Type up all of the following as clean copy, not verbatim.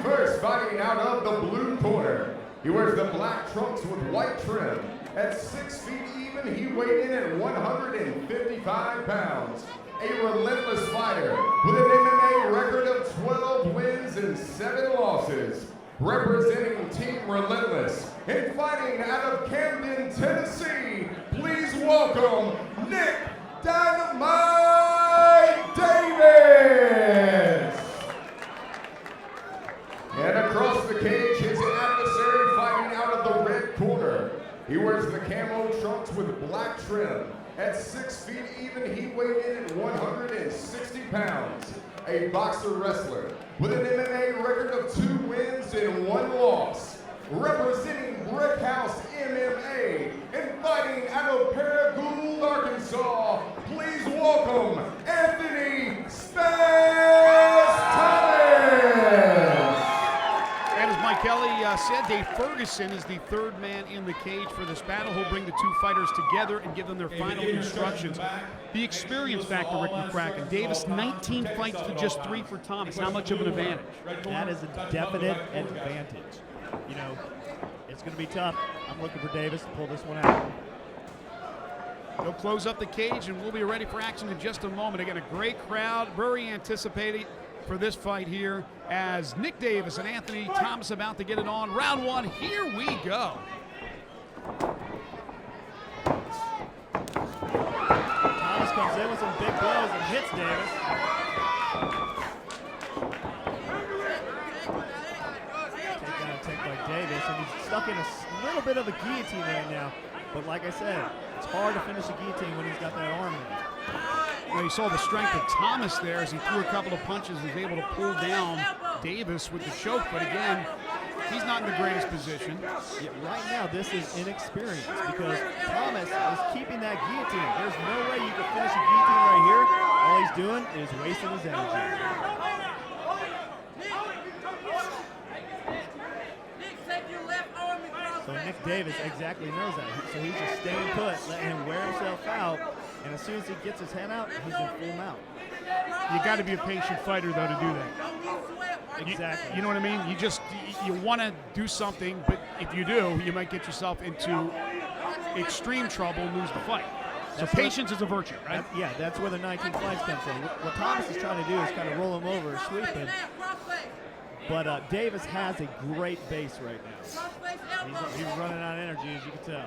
First, fighting out of the blue corner. He wears the black trunks with white trim. At 6 feet even, he weighed in at 155 pounds. A relentless fighter with an MMA record of 12 wins and 7 losses. Representing Team Relentless and fighting out of Camden, Tennessee, please welcome Nick Dynamite Davis. And across the cage, his adversary fighting out of the red corner. He wears the camo trunks with black trim. At 6 feet even, he weighed in at 160 pounds. A boxer wrestler with an MMA record of 2 wins and 1 loss. Representing Brickhouse MMA and fighting out of Paragould, Arkansas, please welcome Anthony Spaz Thomas. And as Mike Kelly said, Dave Ferguson is the 3rd man in the cage for this battle. He'll bring the 2 fighters together and give them their final instructions. The experience factor, Rick McCracken. Davis, 19 fights to just 3 for Thomas. How much of an advantage? That is a definite advantage. You know, it's going to be tough. I'm looking for Davis to pull this one out. He'll close up the cage, and we'll be ready for action in just a moment. Again, a great crowd, very anticipated for this fight here as Nick Davis and Anthony Thomas about to get it on. Round 1, here we go. Thomas comes in with some big blows and hits Davis. Take by Davis, and he's stuck in a little bit of a guillotine right now. But like I said, it's hard to finish a guillotine when he's got that arm in. Well, you saw the strength of Thomas there as he threw a couple of punches and was able to pull down Davis with the choke. But again, he's not in the greatest position. Yeah, right now, this is inexperience because Thomas is keeping that guillotine. There's no way you can finish a guillotine right here. All he's doing is wasting his energy. So Nick Davis exactly knows that. So he's just staying put, letting him wear himself out. And as soon as he gets his head out, he's in full mount. You got to be a patient fighter, though, to do that. Exactly. You know what I mean? You want to do something, but if you do, you might get yourself into extreme trouble and lose the fight. So patience is a virtue, right? Yeah, that's where the 19 fights come from. What Thomas is trying to do is kind of roll him over, sweep him. But Davis has a great base right now. He's running out of energy, as you can tell.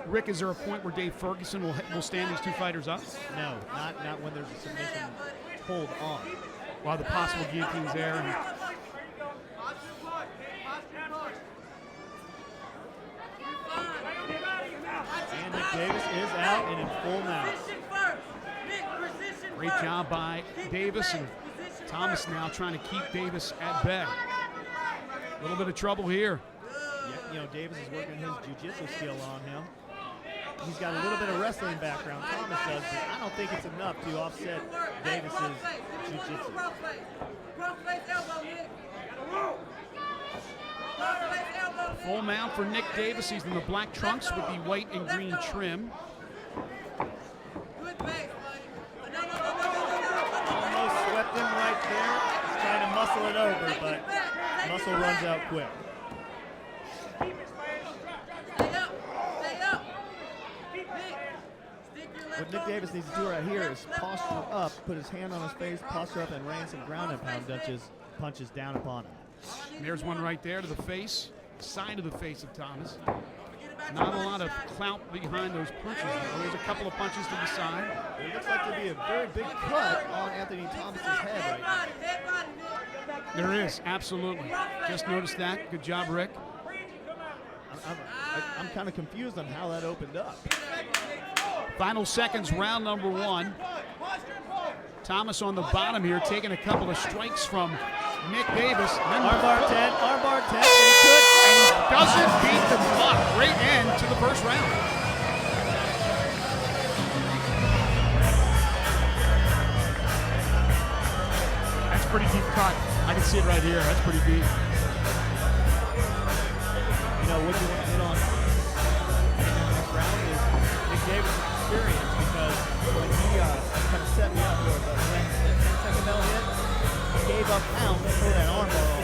Rick, is there a point where Dave Ferguson will stand these 2 fighters up? No, not when there's a submission hold on. While the possible guillotine's there. And Nick Davis is out and in full mount. Great job by Davis, and Thomas now trying to keep Davis at bay. A little bit of trouble here. Yeah, you know, Davis is working his jiu-jitsu skill on him. He's got a little bit of wrestling background, Thomas does, but I don't think it's enough to offset Davis's jiu-jitsu. Full mount for Nick Davis. He's in the black trunks with the white and green trim. Almost swept him right there. He's trying to muscle it over, but muscle runs out quick. What Nick Davis needs to do right here is posture up, put his hand on his face, posture up, and rain some ground and pound punches down upon him. And there's one right there to the face, side of the face of Thomas. Not a lot of clout behind those punches, though. There's a couple of punches to the side. It looks like to be a very big cut on Anthony Thomas's head right now. There is, absolutely. Just noticed that. Good job, Rick. I'm kind of confused on how that opened up. Final seconds, round number 1. Thomas on the bottom here, taking a couple of strikes from Nick Davis. Armbar 10, and he doesn't beat the block. Great end to the first round. That's pretty deep cut. I can see it right here. That's pretty deep. You know, what you want to hit on this round is Nick Davis' experience, because when he kind of set me up for the 10-second bell hit, he gave up pounds for that armbar.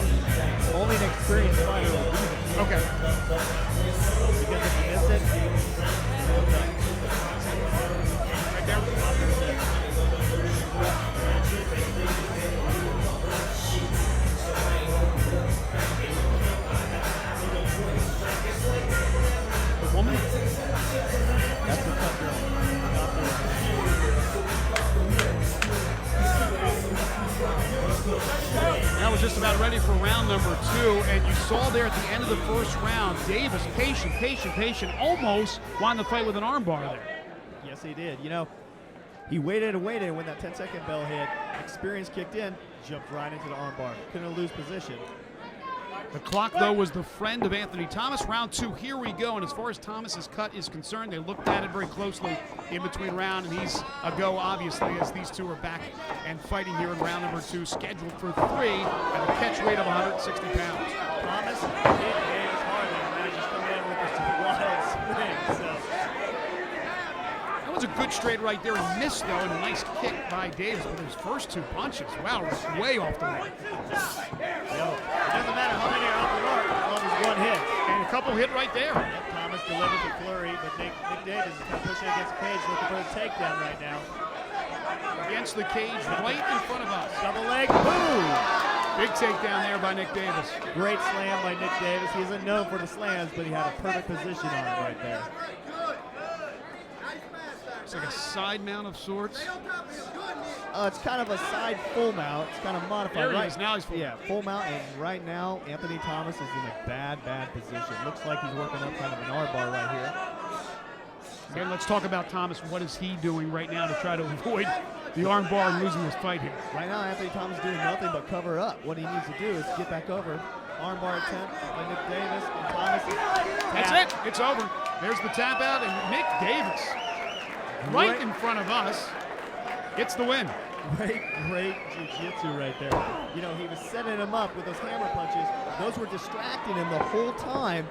just about ready for round number 2, and you saw there at the end of the first round, Davis, patient, almost won the fight with an armbar there. Yes, he did. You know, he waited and waited, and when that 10-second bell hit, experience kicked in, jumped right into the armbar. Couldn't lose position. The clock, though, was the friend of Anthony Thomas. Round 2, here we go. And as far as Thomas's cut is concerned, they looked at it very closely in between round, and he's a go, obviously, as these two are back and fighting here in round number 2, scheduled for 3 at a catch weight of 160 pounds. Thomas hit Davis hard there, man. Just coming in with this wild swing. So. That was a good straight right there. He missed, though, and a nice kick by Davis with his first 2 punches. Wow, it was way off the mark. It doesn't matter how many are off the mark, as long as one hit. And a couple hit right there. Yep, Thomas delivered the flurry, but Nick Davis is kind of pushing against the cage, looking for a takedown right now. Against the cage, right in front of us. Double leg, boom! Big takedown there by Nick Davis. Great slam by Nick Davis. He isn't known for the slams, but he had a perfect position on it right there. It's like a side mount of sorts. It's kind of a side full mount. It's kind of modified. There he right is. Now he's full. Yeah, full mount, and right now Anthony Thomas is in a bad position. Looks like he's working up kind of an armbar right here. Again, let's talk about Thomas. What is he doing right now to try to avoid the armbar and losing this fight here? Right now, Anthony Thomas is doing nothing but cover up. What he needs to do is get back over. Armbar attempt by Nick Davis, and Thomas is That's it. It's over. There's the tap out, and Nick Davis, right in front of us, gets the win. Great jiu-jitsu right there. You know, he was setting him up with those hammer punches. Those were distracting him the whole time.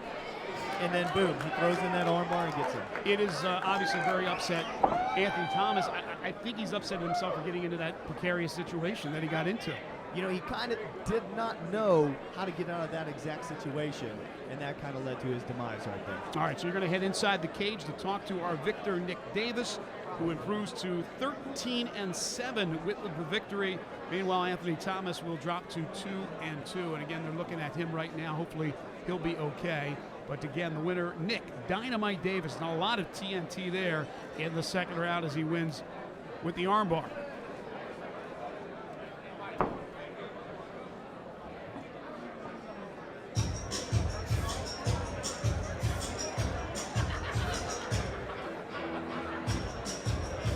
And then, boom, he throws in that armbar and gets him. It is obviously very upset Anthony Thomas. I think he's upset himself for getting into that precarious situation that he got into. You know, he kind of did not know how to get out of that exact situation, and that kind of led to his demise right there. All right, so you're going to head inside the cage to talk to our victor, Nick Davis, who improves to 13-7 with the victory. Meanwhile, Anthony Thomas will drop to 2-2. And again, they're looking at him right now. Hopefully, he'll be okay. But again, the winner, Nick Dynamite Davis. Now, a lot of TNT there in the second round as he wins with the armbar.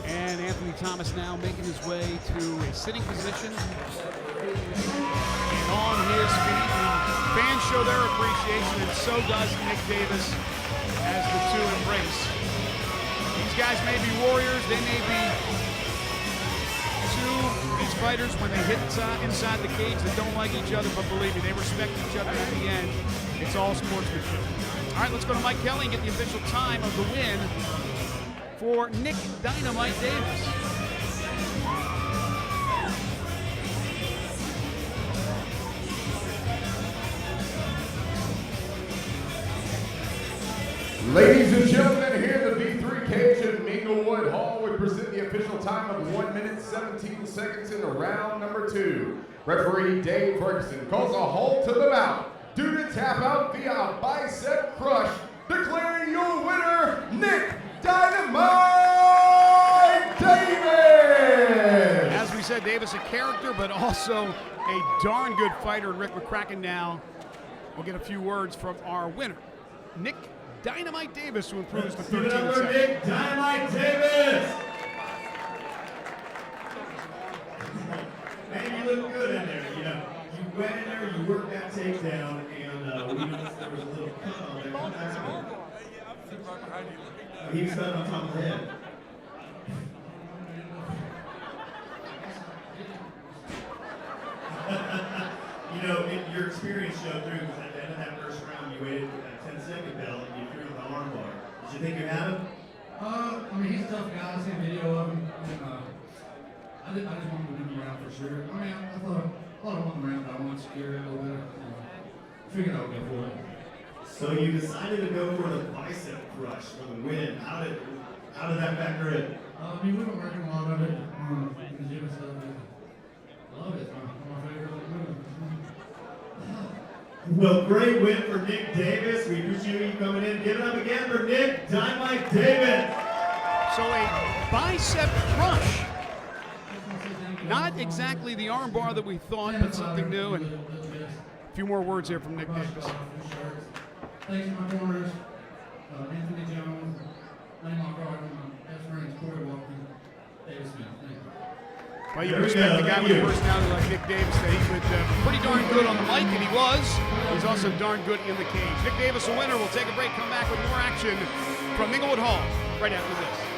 And Anthony Thomas now making his way to a sitting position and on his feet. The fans show their appreciation, and so does Nick Davis as the two embrace. These guys may be warriors, they may be these fighters when they hit inside the cage that don't like each other, but believe me, they respect each other in the end. It's all sportsmanship. All right, let's go to Mike Kelly and get the official time of the win for Nick Dynamite Davis. Ladies and gentlemen, here in the V3 cage at Minglewood Hall, we present the official time of 1 minute 17 seconds in the round number 2. Referee Dave Ferguson calls a halt to the bout due to tap out via bicep crush, declaring your winner, Nick Dynamite Davis! As we said, Davis a character, but also a darn good fighter. And Rick McCracken now will get a few words from our winner, Nick Dynamite Davis, who improves to 13 seconds. Nick Dynamite Davis! Man, you look good in there. You know, you went in there, you worked that takedown, and we noticed there was a little cut on there. What happened? He was on top of the head. You know, your experience showed through because at the end of that first round, you waited for that 10-second bell and you threw the armbar. Did you think you had him? I mean, he's a tough guy. I seen a video of him. And, I just wanted to win the round for sure. I mean, I thought I won the round, but I wanted to secure it a little bit. Figured I would go for it. So you decided to go for the bicep crush for the win. How did that factor in? I mean, we've been working a lot of it in the gym and stuff. I love it. It's my favorite move. Well, great win for Nick Davis. We appreciate you coming in. Give it up again for Nick Dynamite Davis. So a bicep crush. Not exactly the arm bar that we thought, but something new. And a few more words here from Nick Davis. Thanks to my corners, Anthony Jones, Lane Markard, my best friends, Corey Walker, Davis Smith. Thank you. Well, you respect the guy with a personality like Nick Davis that he could be pretty darn good on the mic, and he was. He's also darn good in the cage. Nick Davis, a winner. We'll take a break, come back with more action from Inglewood Hall right after this.